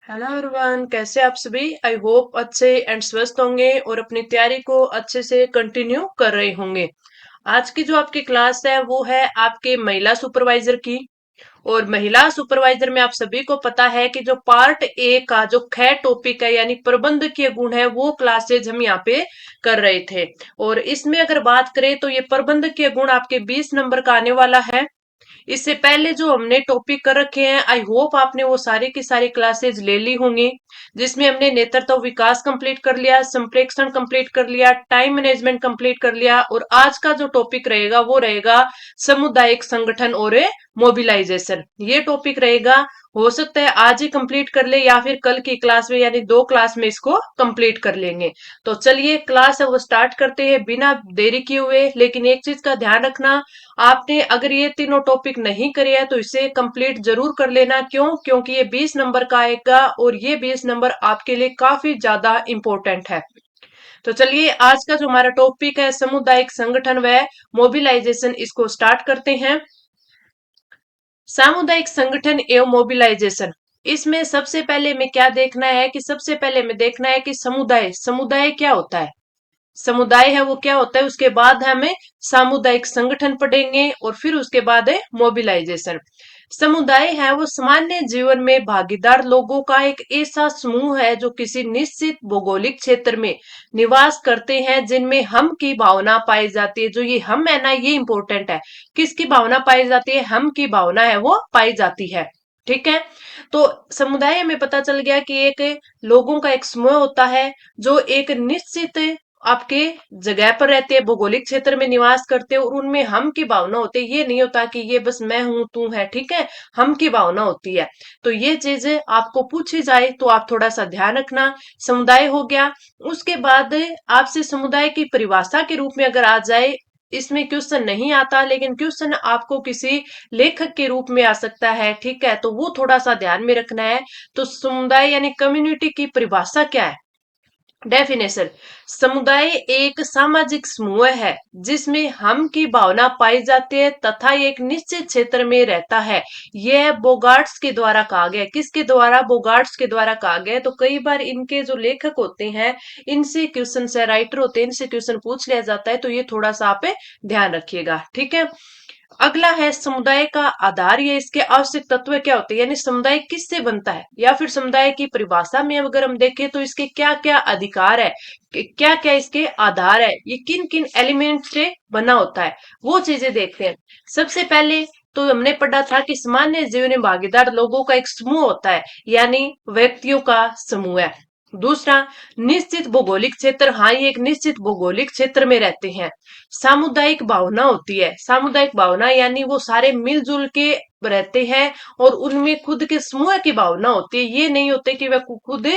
Hello everyone, कैसे आप सभी। आई होप अच्छे एंड स्वस्थ होंगे और अपनी तैयारी को अच्छे से कंटिन्यू कर रहे होंगे। आज की जो आपकी क्लास है वो है आपके महिला सुपरवाइजर की। और महिला सुपरवाइजर में आप सभी को पता है कि जो पार्ट ए का जो ख टॉपिक है यानी प्रबंधकीय गुण है वो क्लासेज हम यहाँ पे कर रहे थे। और इसमें अगर बात करें तो ये प्रबंधकीय गुण आपके 20 नंबर का आने वाला है। इससे पहले जो हमने टॉपिक कर रखे हैं आई होप आपने वो सारी की सारी क्लासेज ले ली होंगी, जिसमें हमने नेतृत्व विकास कंप्लीट कर लिया, संप्रेषण कंप्लीट कर लिया, टाइम मैनेजमेंट कंप्लीट कर लिया। और आज का जो टॉपिक रहेगा वो रहेगा सामुदायिक संगठन और मोबिलाइजेशन। ये टॉपिक रहेगा। हो सकता है आज ही कंप्लीट कर ले या फिर कल की क्लास में यानी 2 क्लास में इसको कंप्लीट कर लेंगे। तो चलिए क्लास है वो स्टार्ट करते हैं बिना देरी किए हुए। लेकिन एक चीज का ध्यान रखना, आपने अगर ये तीनों टॉपिक नहीं करे हैं तो इसे कंप्लीट जरूर कर लेना। क्यों? क्योंकि ये 20 नंबर का आएगा और ये 20 नंबर आपके लिए काफी ज्यादा इंपॉर्टेंट है। तो चलिए आज का जो हमारा टॉपिक है सामुदायिक संगठन व मोबिलाइजेशन, इसको स्टार्ट करते हैं। सामुदायिक संगठन एवं मोबिलाइजेशन, इसमें सबसे पहले में क्या देखना है कि सबसे पहले में देखना है कि समुदाय समुदाय क्या होता है। समुदाय है वो क्या होता है, उसके बाद हमें सामुदायिक संगठन पढ़ेंगे और फिर उसके बाद है मोबिलाइजेशन। समुदाय है वो सामान्य जीवन में भागीदार लोगों का एक ऐसा समूह है जो किसी निश्चित भौगोलिक क्षेत्र में निवास करते हैं, जिनमें हम की भावना पाई जाती है। जो ये हम है ना, ये इंपॉर्टेंट है। किसकी भावना पाई जाती है? हम की भावना है वो पाई जाती है। ठीक है। तो समुदाय हमें पता चल गया कि एक लोगों का एक समूह होता है जो एक निश्चित आपके जगह पर रहते हैं, भौगोलिक क्षेत्र में निवास करते हैं और उनमें हम की भावना होती है। ये नहीं होता कि ये बस मैं हूं तू है, ठीक है। हम की भावना होती है। तो ये चीज आपको पूछी जाए तो आप थोड़ा सा ध्यान रखना। समुदाय हो गया। उसके बाद आपसे समुदाय की परिभाषा के रूप में अगर आ जाए, इसमें क्वेश्चन नहीं आता लेकिन क्वेश्चन आपको किसी लेखक के रूप में आ सकता है, ठीक है। तो वो थोड़ा सा ध्यान में रखना है। तो समुदाय यानी कम्युनिटी की परिभाषा क्या है? डेफिनेशन, समुदाय एक सामाजिक समूह है जिसमें हम की भावना पाई जाती है तथा ये एक निश्चित क्षेत्र में रहता है। यह बोगार्ट्स के द्वारा कहा गया। किसके द्वारा? बोगार्ट्स के द्वारा कहा गया। तो कई बार इनके जो लेखक होते हैं, इनसे क्वेश्चन से राइटर होते हैं, इनसे क्वेश्चन पूछ लिया जाता है। तो ये थोड़ा सा आप ध्यान रखिएगा, ठीक है। अगला है समुदाय का आधार या इसके आवश्यक तत्व क्या होते हैं, यानी समुदाय किससे बनता है, या फिर समुदाय की परिभाषा में अगर हम देखें तो इसके क्या क्या अधिकार है, क्या क्या इसके आधार है, ये किन किन एलिमेंट से बना होता है, वो चीजें देखते हैं। सबसे पहले तो हमने पढ़ा था कि सामान्य जीवन में भागीदार लोगों का एक समूह होता है, यानी व्यक्तियों का समूह है। दूसरा, निश्चित भौगोलिक क्षेत्र। हाँ, ये एक निश्चित भौगोलिक क्षेत्र में रहते हैं। सामुदायिक भावना होती है। सामुदायिक भावना यानी वो सारे मिलजुल के रहते हैं और उनमें खुद के समूह की भावना होती है। ये नहीं होते कि वह खुद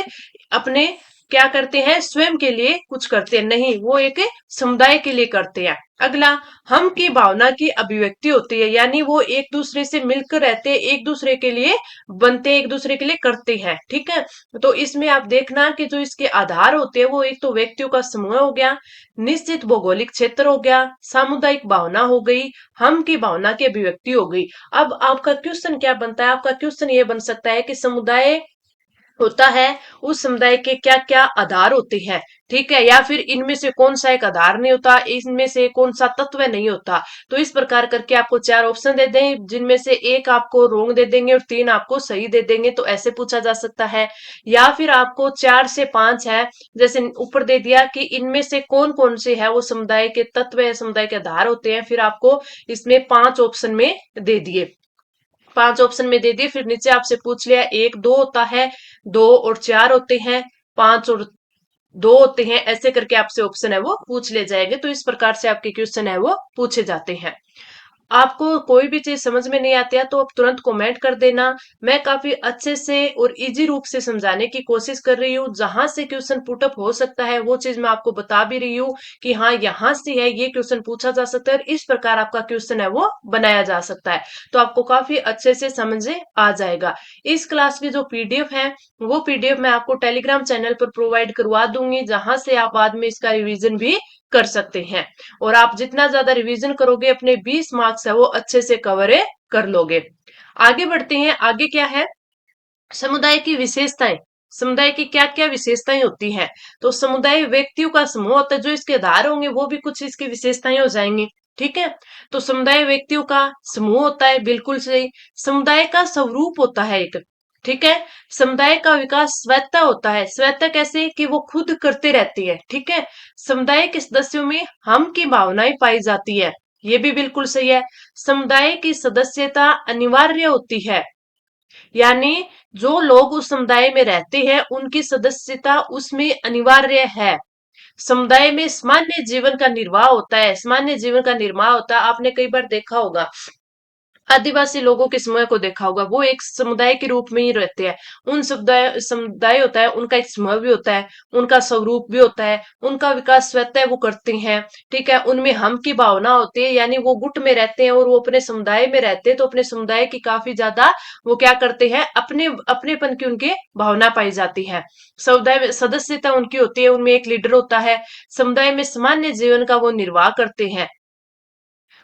अपने क्या करते हैं, स्वयं के लिए कुछ करते हैं, नहीं, वो एक समुदाय के लिए करते हैं। अगला, हम की भावना की अभिव्यक्ति होती है, यानी वो एक दूसरे से मिलकर रहते हैं, एक दूसरे के लिए बनते हैं, एक दूसरे के लिए करते हैं, ठीक है। तो इसमें आप देखना कि जो इसके आधार होते हैं वो एक तो व्यक्तियों का समूह हो गया, निश्चित भौगोलिक क्षेत्र हो गया, सामुदायिक भावना हो गई, हम की भावना की अभिव्यक्ति हो गई। अब आपका क्वेश्चन क्या बनता है? आपका क्वेश्चन ये बन सकता है कि समुदाय होता है, उस समुदाय के क्या क्या आधार होते हैं, ठीक है, या फिर इनमें से कौन सा एक आधार नहीं होता, इनमें से कौन सा तत्व नहीं होता। तो इस प्रकार करके आपको 4 ऑप्शन दे दें, जिनमें से एक आपको रोंग दे देंगे और 3 आपको सही दे देंगे। तो ऐसे पूछा जा सकता है। या फिर आपको 4 से 5 है, जैसे ऊपर दे दिया कि इनमें से कौन कौन से है वो समुदाय के तत्व है, समुदाय के आधार होते हैं, फिर आपको इसमें 5 ऑप्शन में दे दिए। 5 ऑप्शन में दे दिए, फिर नीचे आपसे पूछ लिया 1 2 होता है, 2 और 4 होते हैं, 5 और 2 होते हैं, ऐसे करके आपसे ऑप्शन है वो पूछ ले जाएंगे। तो इस प्रकार से आपके क्वेश्चन है वो पूछे जाते हैं। आपको कोई भी चीज समझ में नहीं आती है तो आप तुरंत कमेंट कर देना। मैं काफी अच्छे से और इजी रूप से समझाने की कोशिश कर रही हूँ। जहां से क्वेश्चन पुटअप हो सकता है वो चीज मैं आपको बता भी रही हूँ कि हाँ, यहाँ से है, ये क्वेश्चन पूछा जा सकता है और इस प्रकार आपका क्वेश्चन है वो बनाया जा सकता है। तो आपको काफी अच्छे से समझ आ जाएगा। इस क्लास की जो पीडीएफ है वो पीडीएफ मैं आपको टेलीग्राम चैनल पर प्रोवाइड करवा दूंगी, जहां से आप बाद में इसका रिवीजन भी कर सकते हैं। और आप जितना ज्यादा रिवीजन करोगे अपने 20 मार्क्स है वो अच्छे से कवर कर लोगे। आगे बढ़ते हैं। आगे क्या है? समुदाय की विशेषताएं, समुदाय की क्या क्या विशेषताएं होती हैं। तो समुदाय व्यक्तियों का समूह होता है, जो इसके आधार होंगे वो भी कुछ इसकी विशेषताएं हो जाएंगी। ठीक है। तो समुदाय व्यक्तियों का समूह होता है, बिल्कुल सही। समुदाय का स्वरूप होता है एक। ठीक है। समुदाय का विकास स्वायत्ता होता है। स्वायत्ता कैसे, कि वो खुद करते रहती है। ठीक है। समुदाय के सदस्यों में हम की भावनाएं पाई जाती है, ये भी बिल्कुल सही है। समुदाय की सदस्यता अनिवार्य होती है, यानी जो लोग उस समुदाय में रहते हैं उनकी सदस्यता उसमें अनिवार्य है। समुदाय में सामान्य जीवन का निर्वाह होता है, सामान्य जीवन का निर्वाह होता है। आपने कई बार देखा होगा, आदिवासी लोगों के समूह को देखा होगा, वो एक समुदाय के रूप में ही रहते हैं। उन समुदाय समुदाय होता है, उनका एक समूह भी होता है, उनका स्वरूप भी होता है, उनका विकास स्वतः वो करते हैं। ठीक है। उनमें हम की भावना होती है, यानी वो गुट में रहते हैं और वो अपने समुदाय में रहते हैं, तो अपने समुदाय की काफी ज्यादा वो क्या करते हैं, अपने अपनेपन की उनके भावना पाई जाती है। समुदाय में सदस्यता उनकी होती है, उनमें एक लीडर होता है। समुदाय में सामान्य जीवन का वो निर्वाह करते हैं,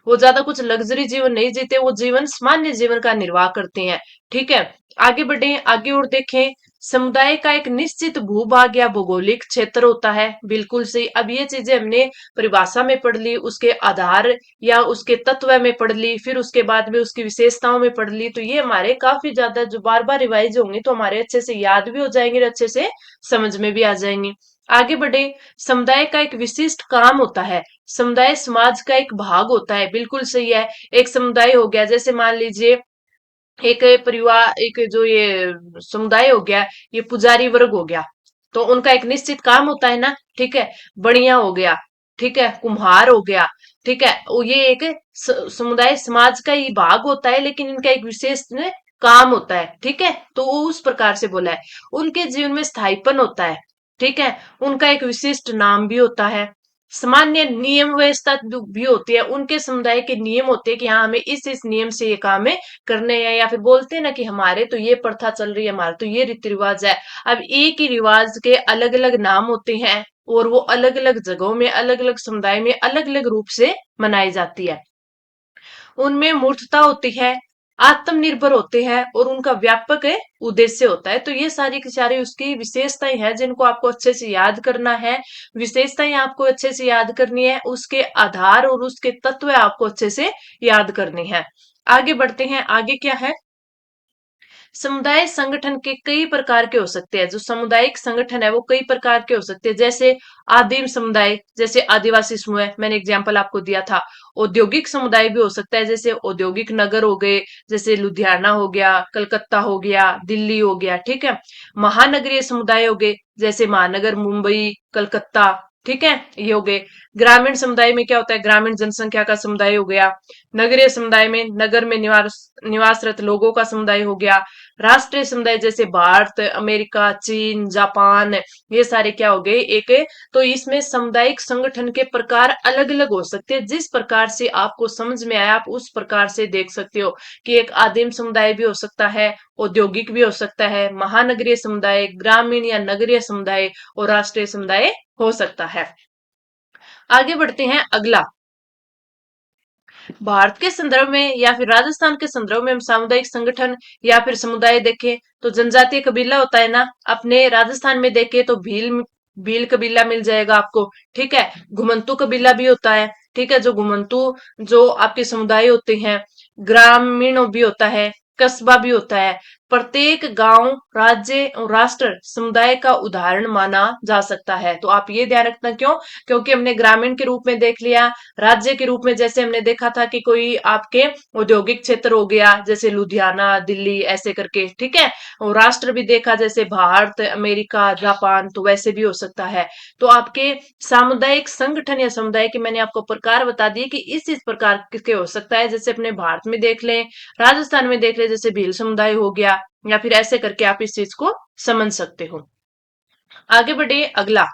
वो ज्यादा कुछ लग्जरी जीवन नहीं जीते, वो जीवन सामान्य जीवन का निर्वाह करते हैं। ठीक है। आगे बढ़े, आगे और देखें। समुदाय का एक निश्चित भूभाग या भौगोलिक क्षेत्र होता है, बिल्कुल सही। अब ये चीजें हमने परिभाषा में पढ़ ली, उसके आधार या उसके तत्व में पढ़ ली, फिर उसके बाद में उसकी विशेषताओं में पढ़ ली, तो ये हमारे काफी ज्यादा जो बार बार रिवाइज होंगे तो हमारे अच्छे से याद भी हो जाएंगे और अच्छे से समझ में भी आ जाएंगे। आगे बढ़े। समुदाय का एक विशिष्ट काम होता है, समुदाय समाज का एक भाग होता है, बिल्कुल सही है। एक समुदाय हो गया, जैसे मान लीजिए एक परिवार, एक जो ये समुदाय हो गया, ये पुजारी वर्ग हो गया, तो उनका एक निश्चित काम होता है ना। ठीक है। बढ़िया हो गया। ठीक है। कुम्हार हो गया। ठीक है। ये एक समुदाय समाज का ही भाग होता है, लेकिन इनका एक विशेष काम होता है। ठीक है। तो वो उस प्रकार से बोला है। उनके जीवन में स्थायीपन होता है। ठीक है। उनका एक विशिष्ट नाम भी होता है। सामान्य नियम व्यवस्था भी होती है, उनके समुदाय के नियम होते हैं कि हाँ हमें इस नियम से ये काम है करने हैं, या फिर बोलते हैं ना कि हमारे तो ये प्रथा चल रही है, हमारे तो ये रीति रिवाज है। अब एक ही रिवाज के अलग अलग नाम होते हैं, और वो अलग अलग जगहों में, अलग अलग समुदाय में अलग अलग रूप से मनाई जाती है। उनमें मूर्तता होती है, आत्मनिर्भर होते हैं, और उनका व्यापक उद्देश्य होता है। तो ये सारी की सारी उसकी विशेषताएं हैं जिनको आपको अच्छे से याद करना है। विशेषताएं आपको अच्छे से याद करनी है, उसके आधार और उसके तत्व आपको अच्छे से याद करने हैं। आगे बढ़ते हैं, आगे क्या है। समुदाय संगठन के कई प्रकार के हो सकते हैं, जो सामुदायिक संगठन है वो कई प्रकार के हो सकते हैं, जैसे आदिम समुदाय, जैसे आदिवासी समूह है, मैंने एग्जाम्पल आपको दिया था। औद्योगिक समुदाय भी हो सकता है, जैसे औद्योगिक नगर हो गए, जैसे लुधियाना हो गया, कलकत्ता हो गया, दिल्ली हो गया। ठीक है। महानगरीय समुदाय हो गए, जैसे महानगर मुंबई, कलकत्ता। ठीक है। ये हो गए। ग्रामीण समुदाय में क्या होता है, ग्रामीण जनसंख्या का समुदाय हो गया। नगरीय समुदाय में नगर में निवासरत लोगों का समुदाय हो गया। राष्ट्रीय समुदाय जैसे भारत, अमेरिका, चीन, जापान, ये सारे क्या हो गए एक। तो इसमें सामुदायिक संगठन के प्रकार अलग अलग हो सकते हैं, जिस प्रकार से आपको समझ में आया आप उस प्रकार से देख सकते हो कि एक आदिम समुदाय भी हो सकता है, औद्योगिक भी हो सकता है, महानगरीय समुदाय, ग्रामीण या नगरीय समुदाय, और राष्ट्रीय समुदाय हो सकता है। आगे बढ़ते हैं, अगला। भारत के संदर्भ में या फिर राजस्थान के संदर्भ में हम सामुदायिक संगठन या फिर समुदाय देखें, तो जनजातीय कबीला होता है ना। अपने राजस्थान में देखें तो भील भील कबीला मिल जाएगा आपको। ठीक है। घुमंतू कबीला भी होता है। ठीक है। जो घुमंतू जो आपके समुदाय होते हैं, ग्रामीण भी होता है, कस्बा भी होता है। प्रत्येक गांव, राज्य और राष्ट्र समुदाय का उदाहरण माना जा सकता है। तो आप ये ध्यान रखना, क्यों, क्योंकि हमने ग्रामीण के रूप में देख लिया। राज्य के रूप में जैसे हमने देखा था कि कोई आपके औद्योगिक क्षेत्र हो गया, जैसे लुधियाना, दिल्ली, ऐसे करके। ठीक है। और राष्ट्र भी देखा, जैसे भारत, अमेरिका, जापान, तो वैसे भी हो सकता है। तो आपके सामुदायिक संगठन या समुदाय के मैंने आपको प्रकार बता दिए कि इस प्रकार के हो सकता है। जैसे अपने भारत में देख लें, राजस्थान में देख लें, जैसे भील समुदाय हो गया, या फिर ऐसे करके आप इस चीज को समझ सकते हो। आगे बढ़े, अगला।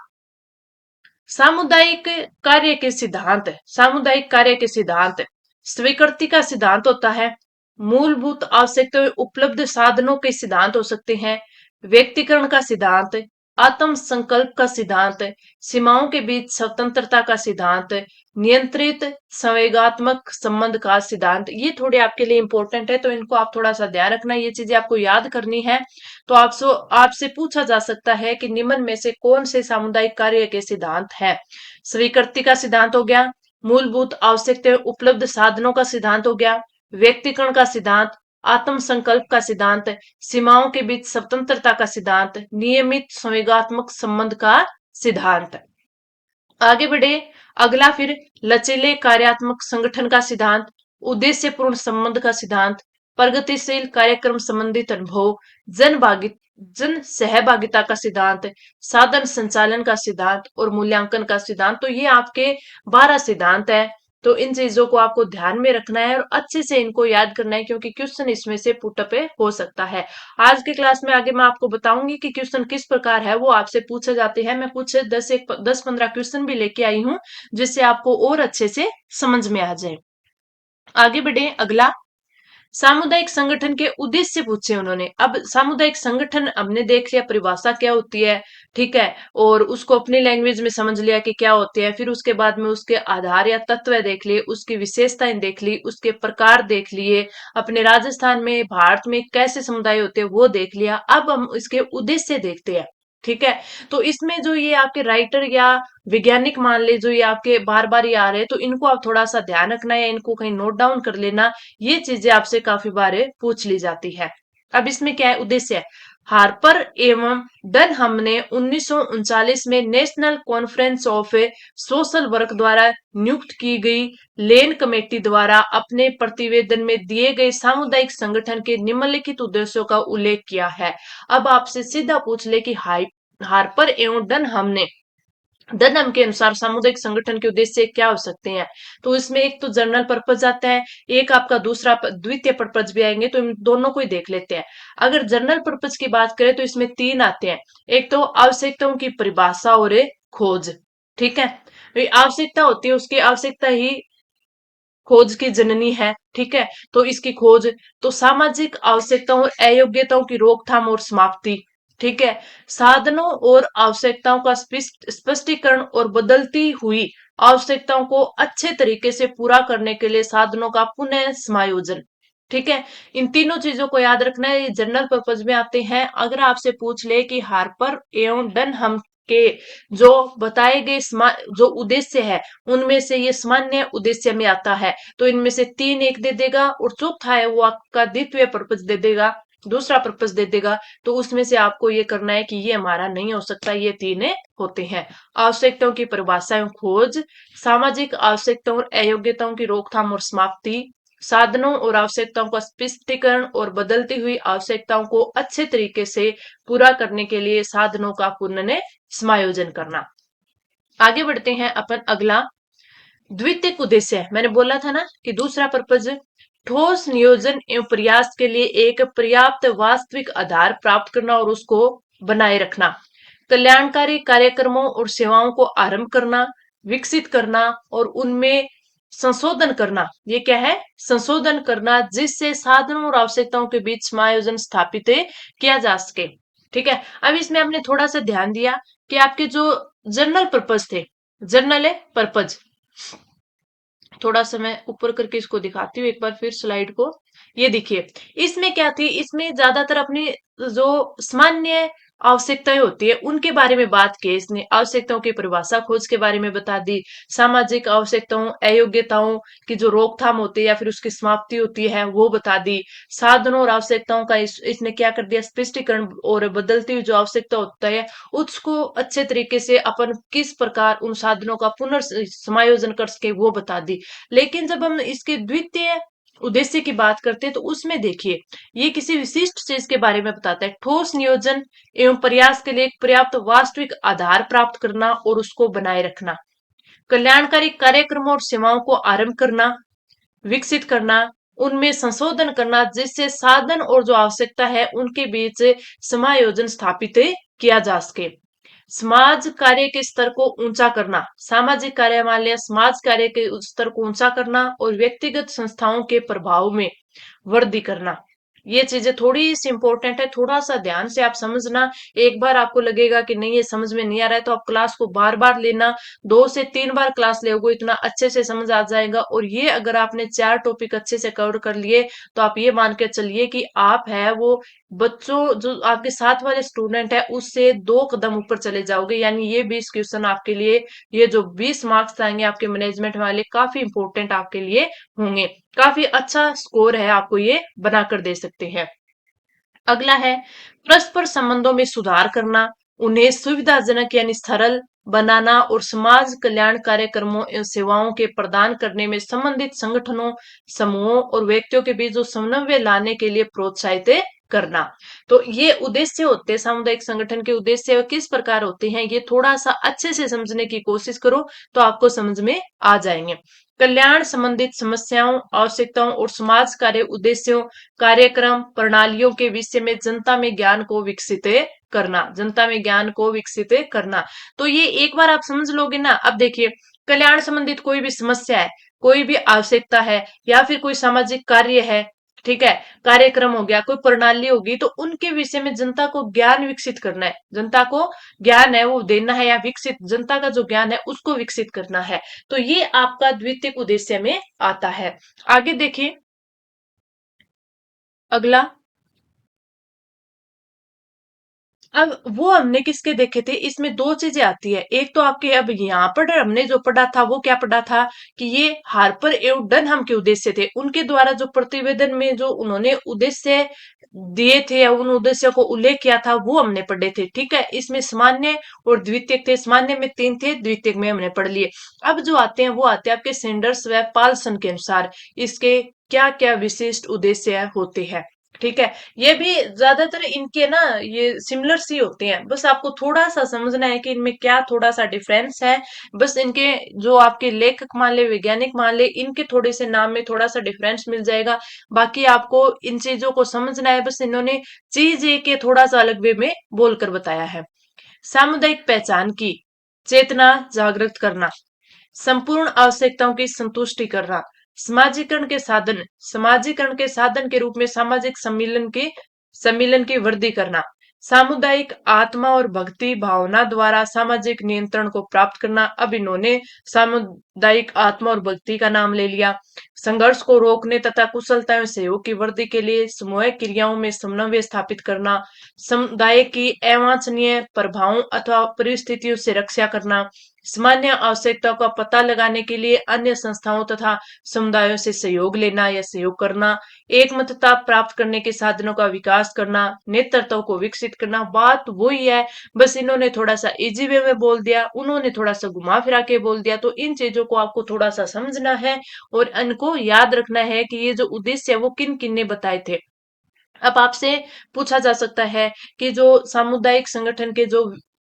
सामुदायिक कार्य के सिद्धांत। सामुदायिक कार्य के सिद्धांत। स्वीकृति का सिद्धांत होता है, मूलभूत आवश्यकताएं उपलब्ध साधनों के सिद्धांत हो सकते हैं, व्यक्तिकरण का सिद्धांत, आत्म संकल्प का सिद्धांत, सीमाओं के बीच स्वतंत्रता का सिद्धांत, नियंत्रित संवेगात्मक संबंध का सिद्धांत। ये थोड़े आपके लिए इंपॉर्टेंट है, तो इनको आप थोड़ा सा ध्यान रखना, ये चीजें आपको याद करनी है। तो आपसे पूछा जा सकता है कि निम्न में से कौन से सामुदायिक कार्य के सिद्धांत है। स्वीकृति का सिद्धांत हो गया, मूलभूत आवश्यकताएं उपलब्ध साधनों का सिद्धांत हो गया, व्यक्तिकरण का सिद्धांत, आत्म संकल्प का सिद्धांत, सीमाओं के बीच स्वतंत्रता का सिद्धांत, नियमित संवेगात्मक संबंध का सिद्धांत। आगे बढ़े, अगला फिर लचीले कार्यात्मक संगठन का सिद्धांत, उद्देश्यपूर्ण संबंध का सिद्धांत, प्रगतिशील कार्यक्रम संबंधित अनुभव, जन सहभागिता का सिद्धांत, साधन संचालन का सिद्धांत और मूल्यांकन का सिद्धांत। तो ये आपके 12 सिद्धांत है। तो इन चीजों को आपको ध्यान में रखना है और अच्छे से इनको याद करना है, क्योंकि क्वेश्चन इसमें से पुटअप हो सकता है। आज के क्लास में आगे मैं आपको बताऊंगी कि क्वेश्चन किस प्रकार है वो आपसे पूछे जाते हैं। मैं कुछ 10-15 क्वेश्चन भी लेके आई हूँ, जिससे आपको और अच्छे से समझ में आ जाए। आगे बढ़े, अगला सामुदायिक संगठन के उद्देश्य पूछे उन्होंने। अब सामुदायिक संगठन हमने देख लिया परिभाषा क्या होती है, ठीक है, और उसको अपनी लैंग्वेज में समझ लिया कि क्या होते हैं। फिर उसके बाद में उसके आधार या तत्व देख लिए, उसकी विशेषताएं देख ली, उसके प्रकार देख लिए, अपने राजस्थान में भारत में कैसे समुदाय होते हैं वो देख लिया। अब हम इसके उद्देश्य देखते हैं, ठीक है। तो इसमें जो ये आपके राइटर या वैज्ञानिक मान ले, जो ये आपके बार बार ये आ रहे हैं, तो इनको आप थोड़ा सा ध्यान रखना है, इनको कहीं नोट डाउन कर लेना। ये चीजें आपसे काफी बार पूछ ली जाती है। अब इसमें क्या है उद्देश्य है, हार्पर एवं डनहम ने 1939 में national conference of social work द्वारा नियुक्त की गई लेन कमेटी द्वारा अपने प्रतिवेदन में दिए गए सामुदायिक संगठन के निम्नलिखित उद्देश्यों का उल्लेख किया है। अब आपसे सीधा पूछ ले कि हार्पर एवं डनहम के अनुसार सामुदायिक संगठन के उद्देश्य क्या हो सकते हैं। तो इसमें एक तो जर्नल पर्पज आता है, एक आपका दूसरा द्वितीय पर्पज भी आएंगे, तो इन दोनों को ही देख लेते हैं। अगर जर्नल पर्पज की बात करें तो इसमें 3 आते हैं। एक तो आवश्यकताओं की परिभाषा और खोज, ठीक है। आवश्यकता होती है, उसकी आवश्यकता ही खोज की जननी है, ठीक है। तो इसकी खोज, तो सामाजिक आवश्यकताओं और अयोग्यताओं की रोकथाम और समाप्ति, ठीक है। साधनों और आवश्यकताओं का स्पष्टीकरण और बदलती हुई आवश्यकताओं को अच्छे तरीके से पूरा करने के लिए साधनों का पुनः समायोजन, ठीक है। इन तीनों चीजों को याद रखना है, ये जनरल पर्पज में आते हैं। अगर आपसे पूछ ले कि हार्पर एवं डनहम के जो बताए गए जो उद्देश्य है उनमें से ये सामान्य उद्देश्य में आता है, तो इनमें से 3 एक दे देगा और चौथा है वो आपका द्वितीय पर्पज दे देगा, दूसरा पर्पज दे देगा। तो उसमें से आपको ये करना है कि ये हमारा नहीं हो सकता, ये 3 होते हैं। आवश्यकताओं की परिभाषा खोज, सामाजिक आवश्यकताओं और अयोग्यताओं की रोकथाम और समाप्ति, साधनों और आवश्यकताओं का स्पष्टीकरण और बदलती हुई आवश्यकताओं को अच्छे तरीके से पूरा करने के लिए साधनों का पुनः समायोजन करना। आगे बढ़ते हैं अपन अगला, द्वितीयक उद्देश्य। मैंने बोला था ना कि दूसरा पर्पज ठोस नियोजन एवं प्रयास के लिए एक पर्याप्त वास्तविक आधार प्राप्त करना और उसको बनाए रखना, कल्याणकारी कार्यक्रमों और सेवाओं को आरंभ करना, विकसित करना और उनमें संशोधन करना। ये क्या है, संशोधन करना, जिससे साधनों और आवश्यकताओं के बीच समायोजन स्थापित किया जा सके, ठीक है। अब इसमें हमने थोड़ा सा ध्यान दिया कि आपके जो जर्नल पर्पज थे, जर्नल है पर्पज, थोड़ा सा मैं ऊपर करके इसको दिखाती हूँ एक बार फिर स्लाइड को। ये देखिए, इसमें क्या थी, इसमें ज्यादातर अपनी जो सामान्य आवश्यकताएं होती है उनके बारे में बात की। इसने आवश्यकताओं की परिभाषा खोज के बारे में बता दी, सामाजिक आवश्यकताओं अयोग्यताओं की जो रोकथाम होती है या फिर उसकी समाप्ति होती है वो बता दी, साधनों और आवश्यकताओं का इसने क्या कर दिया, स्पष्टीकरण और बदलती हुई जो आवश्यकता होता है उसको अच्छे तरीके से अपन किस प्रकार उन साधनों का पुनर्समायोजन कर सके वो बता दी। लेकिन जब हम इसके द्वितीय उद्देश्य की बात करते हैं तो उसमें देखिए ये किसी विशिष्ट चीज के बारे में बताता है, ठोस नियोजन एवं प्रयास के लिए एक पर्याप्त वास्तविक आधार प्राप्त करना और उसको बनाए रखना, कल्याणकारी कार्यक्रमों और सेवाओं को आरंभ करना, विकसित करना, उनमें संशोधन करना, जिससे साधन और जो आवश्यकता है उनके बीच समायोजन स्थापित किया जा सके, समाज कार्य के स्तर को ऊंचा करना, सामाजिक कार्य मान लिया, समाज कार्य के स्तर को ऊंचा करना और व्यक्तिगत संस्थाओं के प्रभाव में वृद्धि करना। ये चीजें थोड़ी सी इंपॉर्टेंट है, थोड़ा सा ध्यान से आप समझना। एक बार आपको लगेगा कि नहीं ये समझ में नहीं आ रहा है तो आप क्लास को बार बार लेना, 2 से 3 बार क्लास लोगे इतना अच्छे से समझ आ जाएगा। और ये अगर आपने 4 टॉपिक अच्छे से कवर कर लिए तो आप ये मान के चलिए कि आप है वो बच्चों जो आपके साथ वाले स्टूडेंट है उससे 2 कदम ऊपर चले जाओगे। यानी ये 20 क्वेश्चन आपके लिए, ये जो 20 मार्क्स आएंगे आपके मैनेजमेंट वाले, काफी इंपॉर्टेंट आपके लिए होंगे। काफी अच्छा स्कोर है, आपको ये बनाकर दे सकते हैं। अगला है परस्पर संबंधों में सुधार करना, उन्हें सुविधाजनक यानी सरल बनाना और समाज कल्याण कार्यक्रमों एवं सेवाओं के प्रदान करने में संबंधित संगठनों, समूहों और व्यक्तियों के बीच जो समन्वय लाने के लिए प्रोत्साहित करना। तो ये उद्देश्य होते हैं, सामुदायिक संगठन के उद्देश्य किस प्रकार होते हैं, ये थोड़ा सा अच्छे से समझने की कोशिश करो तो आपको समझ में आ जाएंगे। कल्याण संबंधित समस्याओं, आवश्यकताओं और समाज कार्य उद्देश्यों, कार्यक्रम, प्रणालियों के विषय में जनता में ज्ञान को विकसित करना, जनता में ज्ञान को विकसित करना। तो ये एक बार आप समझ लोगे ना। अब देखिए, कल्याण संबंधित कोई भी समस्या है, कोई भी आवश्यकता है, या फिर कोई सामाजिक कार्य है, ठीक है, कार्यक्रम हो गया, कोई प्रणाली होगी, तो उनके विषय में जनता को ज्ञान विकसित करना है। जनता को ज्ञान है वो देना है, या विकसित, जनता का जो ज्ञान है उसको विकसित करना है। तो ये आपका द्वितीयक उद्देश्य में आता है। आगे देखिए अगला। अब वो हमने किसके देखे थे, इसमें दो चीजें आती है। एक तो आपके अब यहाँ पर हमने जो पढ़ा था वो क्या पढ़ा था कि ये हार्पर एवं डनहम के उद्देश्य थे, उनके द्वारा जो प्रतिवेदन में जो उन्होंने उद्देश्य दिए थे या उन उद्देश्यों को उल्लेख किया था वो हमने पढ़े थे। ठीक है, इसमें सामान्य और द्वितीयक थे, सामान्य में 3 थे, द्वितीयक में हमने पढ़ लिए। अब जो आते हैं वो आते हैं आपके सेंडर्स व पाल्सन के अनुसार इसके क्या क्या विशिष्ट उद्देश्य होते हैं। ठीक है, ये भी ज्यादातर इनके ना ये सिमिलर सी होते हैं, बस आपको थोड़ा सा समझना है कि इनमें क्या थोड़ा सा डिफरेंस है। बस इनके जो आपके लेखक मान ले, वैज्ञानिक मान ले, इनके थोड़े से नाम में थोड़ा सा डिफरेंस मिल जाएगा। बाकी आपको इन चीजों को समझना है, बस इन्होंने चीज एक के थोड़ा सा अलग वे में बोलकर बताया है। सामुदायिक पहचान की चेतना जागृत करना, संपूर्ण आवश्यकताओं की संतुष्टि करना, समाजीकरण के साधन, समाजीकरण के साधन के रूप में सामाजिक सम्मिलन की वृद्धि करना, सामुदायिक आत्मा और भक्ति भावना द्वारा सामाजिक नियंत्रण को प्राप्त करना। अब इन्होंने सामुदायिक आत्मा और भक्ति का नाम ले लिया। संघर्ष को रोकने तथा कुशलता एवं सहयोग की वृद्धि के लिए सामूहिक क्रियाओं में समन्वय स्थापित करना, समुदाय की अवांछनीय प्रभावों अथवा परिस्थितियों से रक्षा करना, सामान्य आवश्यकताओं का पता लगाने के लिए अन्य संस्थाओं तथा समुदायों से सहयोग लेना या सहयोग करना, एकमतता प्राप्त करने के साधनों का विकास करना, नेतृत्व को विकसित करना। बात वही है, बस इन्होंने थोड़ा सा इजी वे में बोल दिया, उन्होंने थोड़ा सा घुमा फिरा के बोल दिया। तो इन चीजों को आपको थोड़ा सा समझना है और इनको याद रखना है कि ये जो उद्देश्य है वो किन किन ने बताए थे। अब आपसे पूछा जा सकता है कि जो सामुदायिक संगठन के जो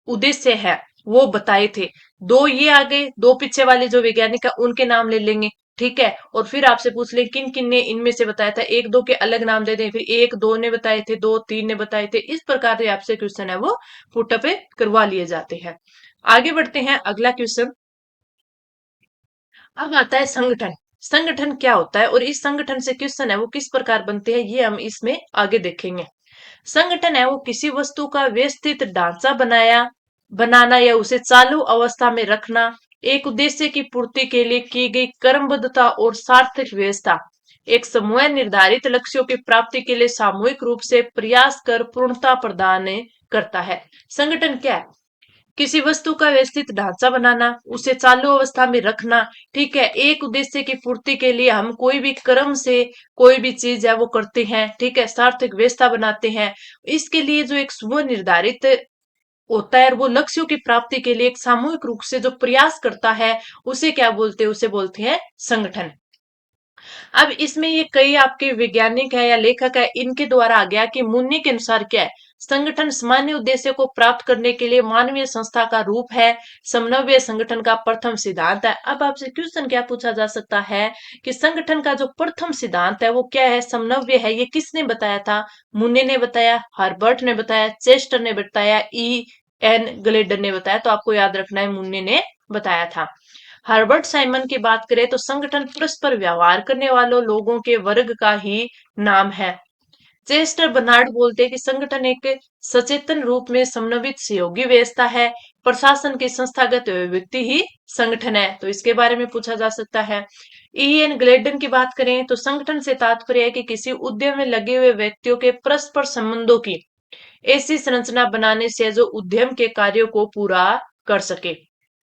उद्देश्य है वो बताए थे, दो ये आ गए, दो पीछे वाले जो वैज्ञानिक है उनके नाम ले लेंगे। ठीक है, और फिर आपसे पूछ ले किन किन ने इनमें से बताया था, एक दो के अलग नाम दे दें, फिर एक दो ने बताए थे, दो तीन ने बताए थे। इस प्रकार से आपसे क्वेश्चन है वो पुटअप करवा लिए जाते हैं। आगे बढ़ते हैं, अगला क्वेश्चन। अब आता है संगठन। संगठन क्या होता है और इस संगठन से क्वेश्चन है वो किस प्रकार बनते हैं, ये हम इसमें आगे देखेंगे। संगठन है वो किसी वस्तु का व्यवस्थित ढांचा बनाना या उसे चालू अवस्था में रखना, एक उद्देश्य की पूर्ति के लिए की गई क्रमबद्धता और सार्थक व्यवस्था, एक समूह निर्धारित लक्ष्यों की प्राप्ति के लिए सामूहिक रूप से प्रयास कर पूर्णता प्रदान करता है। संगठन क्या है, किसी वस्तु का व्यवस्थित ढांचा बनाना, उसे चालू अवस्था में रखना। ठीक है, एक उद्देश्य की पूर्ति के लिए हम कोई भी क्रम से कोई भी चीज है वो करते हैं। ठीक है, सार्थक व्यवस्था बनाते हैं। इसके लिए जो एक समूह निर्धारित होता है, वो लक्ष्यों की प्राप्ति के लिए एक सामूहिक रूप से जो प्रयास करता है उसे क्या बोलते हैं, उसे बोलते हैं संगठन। अब इसमें ये कई आपके वैज्ञानिक है या लेखक है इनके द्वारा आ गया कि मुन्नी के अनुसार क्या है, संगठन सामान्य उद्देश्य को प्राप्त करने के लिए मानवीय संस्था का रूप है, समन्वय संगठन का प्रथम सिद्धांत है। अब आपसे क्वेश्चन क्या पूछा जा सकता है कि संगठन का जो प्रथम सिद्धांत है वो क्या है, समन्वय है। ये किसने बताया था, मुन्ने ने बताया, हर्बर्ट ने बताया, चेस्टर ने बताया, ई एन ग्लेडर ने बताया। तो आपको याद रखना है मुन्ने ने बताया था। हर्बर्ट साइमन की बात करें तो संगठन परस्पर व्यवहार करने वालों लोगों के वर्ग का ही नाम है। चेस्टर बर्नार्ड बोलते हैं कि संगठन एक सचेतन रूप में समन्वित सहयोगी व्यवस्था है, प्रशासन की संस्थागत व्यक्ति ही संगठन है। तो इसके बारे में पूछा जा सकता है। ईएन ग्लेडन की बात करें तो संगठन से तात्पर्य है कि किसी उद्यम में लगे हुए व्यक्तियों के परस्पर संबंधों की ऐसी संरचना बनाने से जो उद्यम के कार्यों को पूरा कर सके।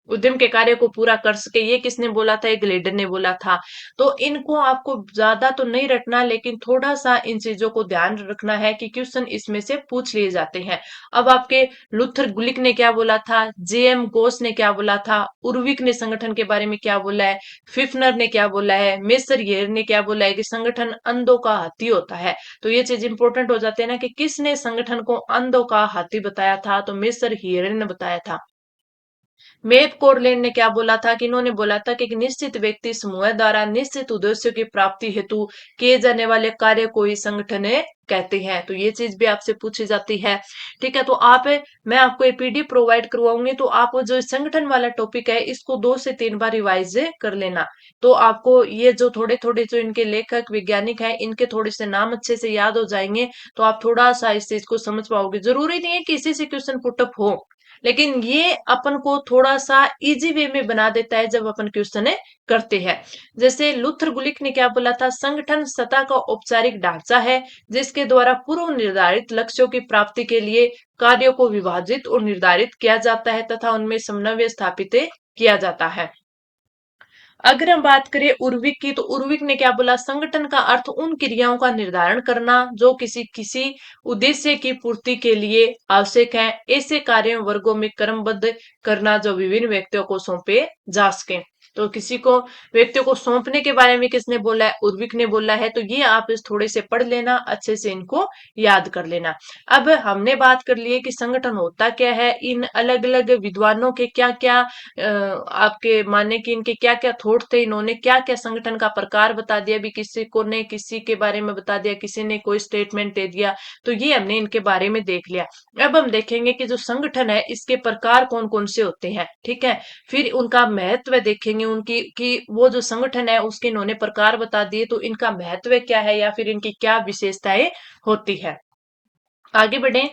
उद्यम के कार्य को पूरा कर सके, ये किसने बोला था? एक ग्लेडन ने बोला था। तो इनको आपको ज्यादा तो नहीं रटना, लेकिन थोड़ा सा इन चीजों को ध्यान रखना है कि क्वेश्चन इसमें से पूछ लिए जाते हैं। अब आपके लुथर गुलिक ने क्या बोला था, जेएम गोस ने क्या बोला था, उर्विक ने संगठन के बारे में क्या बोला है, फिफ्नर ने क्या बोला है, मेसर येर ने क्या बोला है कि संगठन अंधों का हाथी होता है। तो ये चीज इंपॉर्टेंट हो जाती है ना कि किसने संगठन को अंधों का हाथी बताया था, तो मेसर हियर ने बताया था। मेप कोरलेन ने क्या बोला था कि इन्होंने बोला था कि एक निश्चित व्यक्ति समूह द्वारा निश्चित उद्देश्यों की प्राप्ति हेतु किए जाने वाले कार्य को ही संगठन कहते हैं। तो ये चीज भी आपसे पूछी जाती है। ठीक है, तो मैं आपको एपीडी प्रोवाइड करवाऊंगी, तो आप वो जो संगठन वाला टॉपिक है इसको 2 से 3 बार रिवाइज कर लेना। तो आपको ये जो थोड़े थोड़े जो इनके लेखक वैज्ञानिक हैं इनके थोड़े से नाम अच्छे से याद हो जाएंगे, तो आप थोड़ा सा इस चीज को समझ पाओगे। जरूरी नहीं है कि इसी से क्वेश्चन पुटअप हो, लेकिन ये अपन को थोड़ा सा इजी वे में बना देता है जब अपन क्वेश्चन करते हैं। जैसे लुथर गुलिक ने क्या बोला था, संगठन सत्ता का औपचारिक ढांचा है जिसके द्वारा पूर्व निर्धारित लक्ष्यों की प्राप्ति के लिए कार्यों को विभाजित और निर्धारित किया जाता है तथा उनमें समन्वय स्थापित किया जाता है। अगर हम बात करें उर्विक की, तो उर्विक ने क्या बोला, संगठन का अर्थ उन क्रियाओं का निर्धारण करना जो किसी किसी उद्देश्य की पूर्ति के लिए आवश्यक है, ऐसे कार्यों वर्गों में क्रमबद्ध करना जो विभिन्न व्यक्तियों को सौंपे जा सके। तो किसी को व्यक्तियों को सौंपने के बारे में किसने बोला है? उर्विक ने बोला है। तो ये आप इस थोड़े से पढ़ लेना, अच्छे से इनको याद कर लेना। अब हमने बात कर ली है कि संगठन होता क्या है, इन अलग अलग विद्वानों के क्या क्या आपके माने कि इनके क्या क्या थॉट थे, इन्होंने क्या क्या संगठन का प्रकार बता दिया, भी किसी को ने किसी के बारे में बता दिया, किसी ने कोई स्टेटमेंट दे दिया। तो ये हमने इनके बारे में देख लिया। अब हम देखेंगे कि जो संगठन है इसके प्रकार कौन कौन से होते हैं। ठीक है, फिर उनका महत्व देखेंगे, उनकी कि वो जो संगठन है उसके इन्होंने प्रकार बता दिए, तो इनका महत्व क्या है या फिर इनकी क्या विशेषताएं होती है। आगे बढ़े।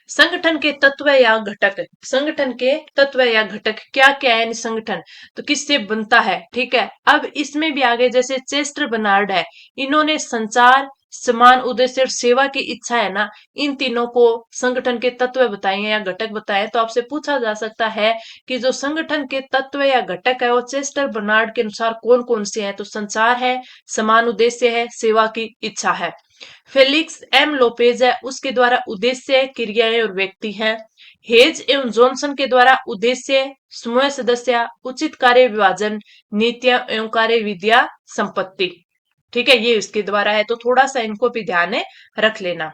संगठन के तत्व या घटक, संगठन के तत्व या घटक क्या क्या है? संगठन तो किससे बनता है? ठीक है, अब इसमें भी आगे जैसे चेस्टर बर्नार्ड है, इन्होंने संचार, समान उद्देश्य और सेवा की इच्छा है ना, इन तीनों को संगठन के तत्व बताए हैं या घटक बताए। तो आपसे पूछा जा सकता है कि जो संगठन के तत्व या घटक है वो चेस्टर बर्नार्ड के अनुसार कौन कौन से हैं? तो संचार है, समान उद्देश्य है, सेवा की इच्छा है। फेलिक्स एम लोपेज है, उसके द्वारा उद्देश्य, क्रियाएं और व्यक्ति हैं। हेज एवं जॉनसन के द्वारा उद्देश्य, समूह सदस्य, उचित कार्य विभाजन, नीतियां एवं कार्य विधिया, संपत्ति। ठीक है, ये इसके द्वारा है, तो थोड़ा सा इनको भी ध्यान रख लेना।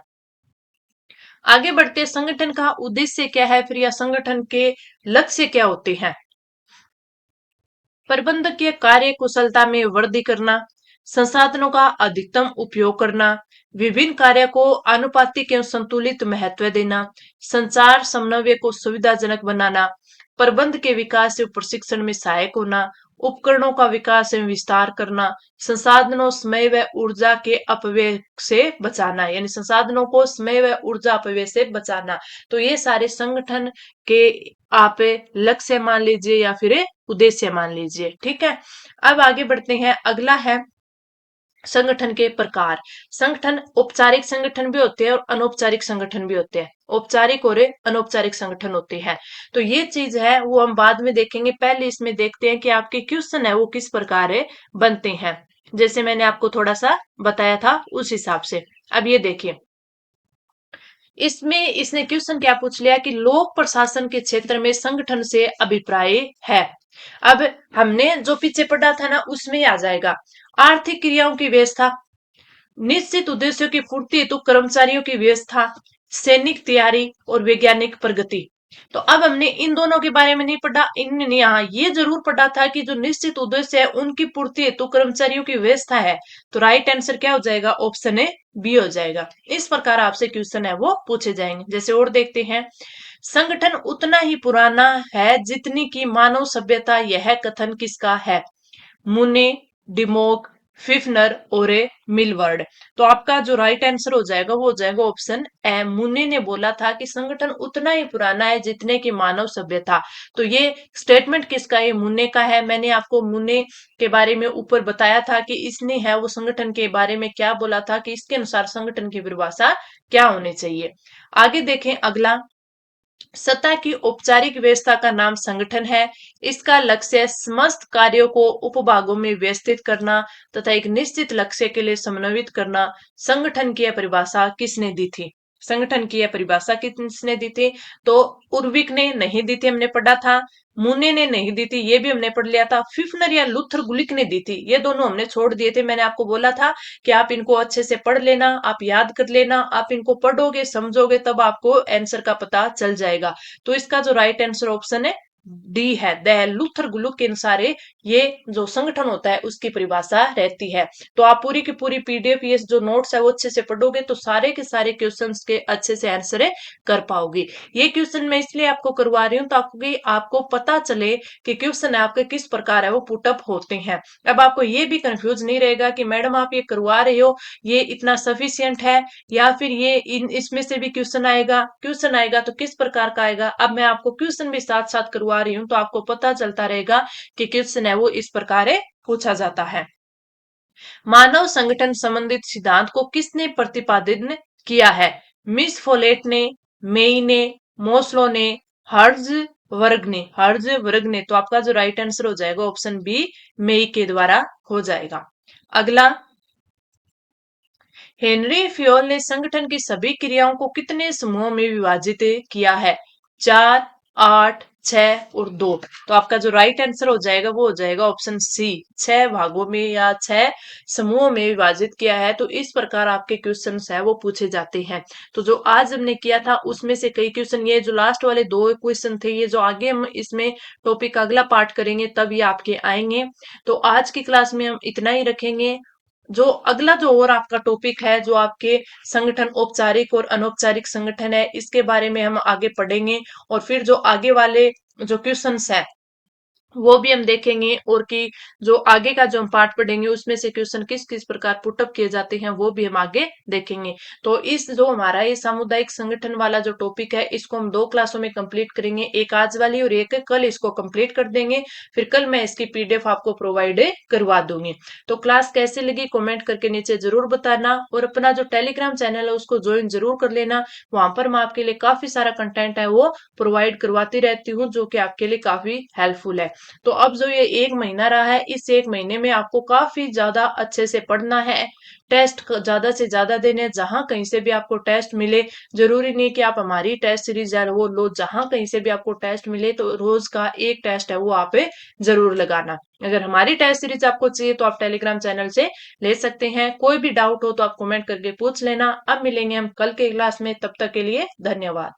आगे बढ़ते, संगठन का उद्देश्य क्या है फिर, या संगठन के लक्ष्य क्या होते हैं? प्रबंधकीय कार्य कुशलता में वृद्धि करना, संसाधनों का अधिकतम उपयोग करना, विभिन्न कार्य को आनुपातिक एवं संतुलित महत्व देना, संचार समन्वय को सुविधाजनक बनाना, प्रबंध के विकास एवं प्रशिक्षण में सहायक होना, उपकरणों का विकास एवं विस्तार करना, संसाधनों समय व ऊर्जा के अपव्यय से बचाना, यानी संसाधनों को समय व ऊर्जा अपव्यय से बचाना। तो ये सारे संगठन के आप लक्ष्य मान लीजिए या फिर उद्देश्य मान लीजिए। ठीक है, अब आगे बढ़ते हैं। अगला है संगठन के प्रकार। संगठन औपचारिक संगठन भी होते हैं और अनौपचारिक संगठन भी होते हैं। औपचारिक और अनौपचारिक संगठन होते हैं। तो ये चीज है वो हम बाद में देखेंगे, पहले इसमें देखते हैं कि आपके क्वेश्चन है वो किस प्रकार बनते हैं, जैसे मैंने आपको थोड़ा सा बताया था उस हिसाब से। अब ये देखिए, इसमें इसने क्वेश्चन क्या पूछ लिया कि लोक प्रशासन के क्षेत्र में संगठन से अभिप्राय है। अब हमने जो पीछे पढ़ा था ना उसमें आ जाएगा। आर्थिक क्रियाओं की व्यवस्था, निश्चित उद्देश्यों की पूर्ति हेतु कर्मचारियों की व्यवस्था, सैनिक तैयारी और वैज्ञानिक प्रगति। तो अब हमने इन दोनों के बारे में नहीं पढ़ा, इनने यहाँ ये जरूर पढ़ा था कि जो निश्चित उद्देश्य है उनकी पूर्ति हेतु कर्मचारियों की व्यवस्था है। तो राइट आंसर क्या हो जाएगा? ऑप्शन ए बी हो जाएगा। इस प्रकार आपसे क्वेश्चन है वो पूछे जाएंगे। जैसे और देखते हैं, संगठन उतना ही पुराना है जितनी की मानव सभ्यता, यह कथन किसका है? मुने, डिमोक, फिफनर और ए मिलवर्ड। तो आपका जो राइट आंसर हो जाएगा वो हो जाएगा ऑप्शन ए। मुने ने बोला था कि संगठन उतना ही पुराना है जितने की मानव सभ्यता। तो ये स्टेटमेंट किसका है? मुने का है। मैंने आपको मुने के बारे में ऊपर बताया था कि इसने है वो संगठन के बारे में क्या बोला था कि इसके अनुसार संगठन की परिभाषा क्या होनी चाहिए। आगे देखें अगला, सत्ता की औपचारिक व्यवस्था का नाम संगठन है। इसका लक्ष्य समस्त कार्यों को उपभागों में व्यवस्थित करना तथा एक निश्चित लक्ष्य के लिए समन्वित करना। संगठन की यह परिभाषा किसने दी थी? संगठन की यह परिभाषा किसने दी थी? तो उर्विक ने नहीं दी थी, हमने पढ़ा था। मुने ने नहीं दी थी, ये भी हमने पढ़ लिया था। फिफ्नर या लूथर गुलिक ने दी थी, ये दोनों हमने छोड़ दिए थे। मैंने आपको बोला था कि आप इनको अच्छे से पढ़ लेना, आप याद कर लेना। आप इनको पढ़ोगे समझोगे तब आपको आंसर का पता चल जाएगा। तो इसका जो राइट आंसर ऑप्शन है डी है। द लूथर गुलुक के अनुसार ये जो संगठन होता है उसकी परिभाषा रहती है। तो आप पूरी की पूरी पीडीएफ ये जो नोट्स है वो अच्छे से पढ़ोगे तो सारे के सारे क्वेश्चंस के अच्छे से आंसर कर पाओगे। ये क्वेश्चन मैं इसलिए आपको करवा रही हूँ ताकि आपको पता चले कि क्वेश्चन आपके किस प्रकार है वो पुटअप होते हैं। अब आपको ये भी कंफ्यूज नहीं रहेगा कि मैडम आप ये करवा रहे हो ये इतना सफिशियंट है या फिर ये इसमें से भी क्वेश्चन आएगा। क्वेश्चन आएगा तो किस प्रकार का आएगा? अब मैं आपको क्वेश्चन भी साथ साथ करवा रही हूँ तो आपको पता चलता रहेगा कि क्वेश्चन है वो इस प्रकार पूछा जाता है। मानव संगठन संबंधित सिद्धांत को किसने प्रतिपादित किया है? मिस फोलेट ने, मेई ने, मोस्लो ने, हर्ज वर्ग ने। हर्ज वर्ग ने। तो आपका जो राइट आंसर हो जाएगा ऑप्शन बी मेई के द्वारा हो जाएगा। अगला, हेनरी फ्योल ने संगठन की सभी क्रियाओं को कितने समूहों में विभाजित किया है? 4, 8, 6 और 2। तो आपका जो राइट आंसर हो जाएगा वो हो जाएगा ऑप्शन सी, 6 भागों में या 6 समूहों में विभाजित किया है। तो इस प्रकार आपके क्वेश्चन है वो पूछे जाते हैं। तो जो आज हमने किया था उसमें से कई क्वेश्चन, ये जो लास्ट वाले 2 क्वेश्चन थे, ये जो आगे हम इसमें टॉपिक अगला पार्ट करेंगे तब ये आपके आएंगे। तो आज की क्लास में हम इतना ही रखेंगे। जो अगला जो और आपका टॉपिक है जो आपके संगठन औपचारिक और अनौपचारिक संगठन है इसके बारे में हम आगे पढ़ेंगे। और फिर जो आगे वाले जो क्वेश्चंस है वो भी हम देखेंगे और कि जो आगे का जो हम पार्ट पढ़ेंगे उसमें से क्वेश्चन किस किस प्रकार पुटअप किए जाते हैं वो भी हम आगे देखेंगे। तो इस जो हमारा ये सामुदायिक संगठन वाला जो टॉपिक है इसको हम 2 क्लासों में कंप्लीट करेंगे, एक आज वाली और एक कल इसको कंप्लीट कर देंगे। फिर कल मैं इसकी पीडीएफ आपको प्रोवाइड करवा दूंगी। तो क्लास कैसे लगी कमेंट करके नीचे जरूर बताना और अपना जो टेलीग्राम चैनल है उसको ज्वाइन जरूर कर लेना। वहां पर मैं आपके लिए काफी सारा कंटेंट है वो प्रोवाइड करवाती रहती हूँ जो कि आपके लिए काफी हेल्पफुल है। तो अब जो ये 1 महीना रहा है इस 1 महीने में आपको काफी ज्यादा अच्छे से पढ़ना है। टेस्ट ज्यादा से ज्यादा देने हैं, जहां कहीं से भी आपको टेस्ट मिले। जरूरी नहीं कि आप हमारी टेस्ट सीरीज है वो लो, जहां कहीं से भी आपको टेस्ट मिले तो रोज का एक टेस्ट है वो आप जरूर लगाना। अगर हमारी टेस्ट सीरीज आपको चाहिए तो आप टेलीग्राम चैनल से ले सकते हैं। कोई भी डाउट हो तो आप कमेंट करके पूछ लेना। अब मिलेंगे हम कल के क्लास में, तब तक के लिए धन्यवाद।